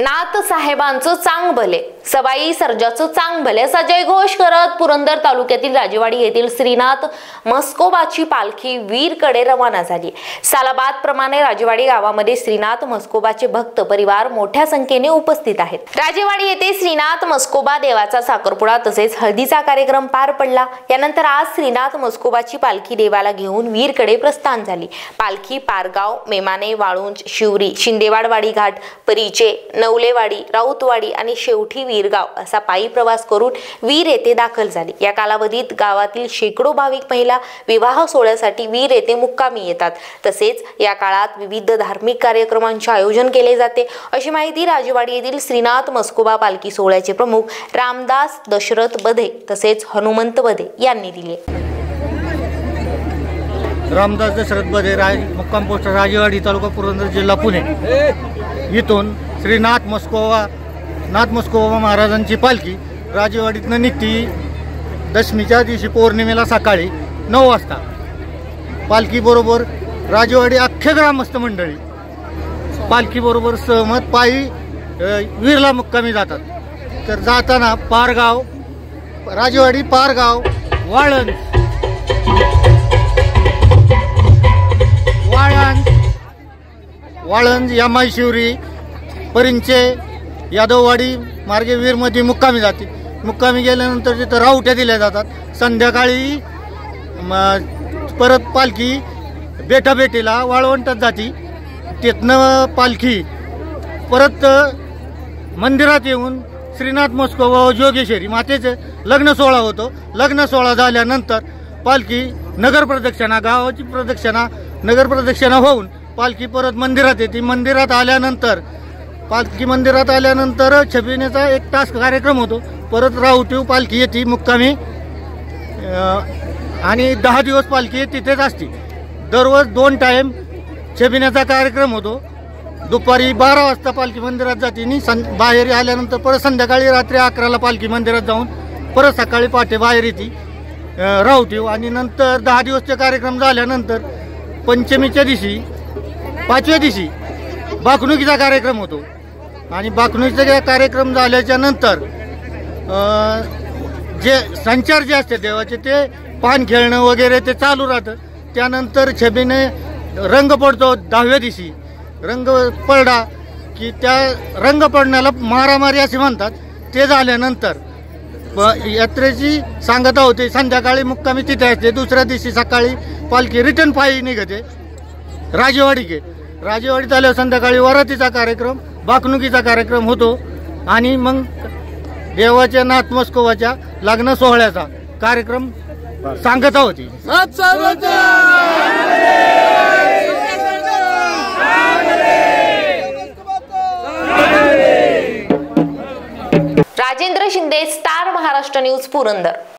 नाथ साहेबांचं चांग भले, सवाई सर्जाचं चांग भले असा जयघोष करत पुरंदर तालुक्यातील राजेवाडी येथील श्रीनाथ म्हस्कोबाची पालखी वीरकडे रवाना झाली। सालाबाद प्रमाणे राजेवाडी गावामध्ये श्रीनाथ म्हस्कोबाचे भक्त परिवार मोठ्या संख्येने उपस्थित आहेत। राजेवाडी येथे श्रीनाथ म्हस्कोबा देवाचा साखरपुडा तसेच हळदीचा कार्यक्रम पार पडला। यानंतर आज श्रीनाथ म्हस्कोबाची पालखी देवाला घेऊन वीरकडे प्रस्थान झाली। पालखी पारगाव, मेमाने, वाळुंज, शिवरी, शिंदेवाडवाडी घाट, परिचे, नवलेवाडी, राऊतवाडी आणि शेवटी वीरगाव असा पायी प्रवास करून वीर येथे दाखल झाली। या कालावधीत गावातील शेकडो भाविक महिला विवाह सोहळ्यासाठी वीर येथे मुक्कामी येतात। तसेच या काळात विविध धार्मिक कार्यक्रमांचे आयोजन केले जाते, अशी माहिती राजेवाडी येथील श्रीनाथ म्हस्कोबा पालखी सोहळ्याचे प्रमुख रामदास दशरथ बधे तसेच हनुमंत बधे यांनी दिली। रामदास दशरथ बधे, मुक्काम पोस्ट राजेवाडी, तालुका पुरंदर, जिल्हा पुणे। इथून श्रीनाथ म्हस्कोबा महाराजांची पालखी राजेवाडीतनं निघती। दशमीच्या दिवशी पौर्णिमेला सकाळी 9 वाजता पालखी बरोबर राजेवाडी अख्खे ग्रामस्थ मंडळी पालखी बरोबर सहमत पायी वीरला मुक्कामी जातात। तर जाताना पारगाव, राजेवाडी, पारगाव, वाळंज, यामाई, शिवरी, परिंचे, यादववाडी मार्गे वीरमध्ये मुक्कामी जाते। मुक्कामी गेल्यानंतर तिथं रावट्या दिल्या जातात। संध्याकाळी परत पालखी बेटाबेटीला वाळवंटात जाते। तिथनं पालखी परत मंदिरात येऊन श्रीनाथ म्हस्कोबा जोगेश्वरी मातेचं लग्न सोहळा होतो। लग्न सोहळा झाल्यानंतर पालखी नगर प्रदक्षिणा, गावाची प्रदक्षिणा, नगर प्रदक्षिणा होऊन पालखी परत मंदिरात येते। मंदिरात आल्यानंतर छबिनेचा 1 तास कार्यक्रम होतो। परत रावटीव पालखी येते मुक्कामी आणि 10 दिवस पालखी तिथेच असते। दररोज 2 टाइम छबिनेचा कार्यक्रम होतो। दुपारी 12 वाजता पालखी मंदिरात जाते आणि बाहेर आल्यानंतर परत संध्याकाळी रात्री 11ला पालखी मंदिरात जाऊन परत सकाळी पहाटे बाहेर येते रावटीव। आणि नंतर 10 दिवसचे कार्यक्रम झाल्यानंतर पंचमीच्या दिवशी, 5व्या दिवशी बाकणुकीचा कार्यक्रम होतो। आणि बाकणुकीचा कार्यक्रम झाल्याच्या नंतर जे संचार जे असते देवाचे ते पान खेळणं वगैरे ते चालू राहतं। त्यानंतर छबिने रंग पडतो। 10व्या दिवशी रंग पडला की त्या रंग पडण्याला मारामारी असे म्हणतात। ते झाल्यानंतर यात्रेची सांगता होते। संध्याकाळी मुक्कामी तिथे असते। दुसऱ्या दिवशी सकाळी पालखी रिटर्न पायी निघते राजेवाडीत आल्यावर संध्याकाळी वरातीचा कार्यक्रम, बाकणुकीचा कार्यक्रम होतो। आणि मग देवाच्या नाथ म्हस्कोबाच्या लग्न सोहळ्याचा कार्यक्रम सांगता होती। Rajendra Shinde, star Maharashtra news, Purandar.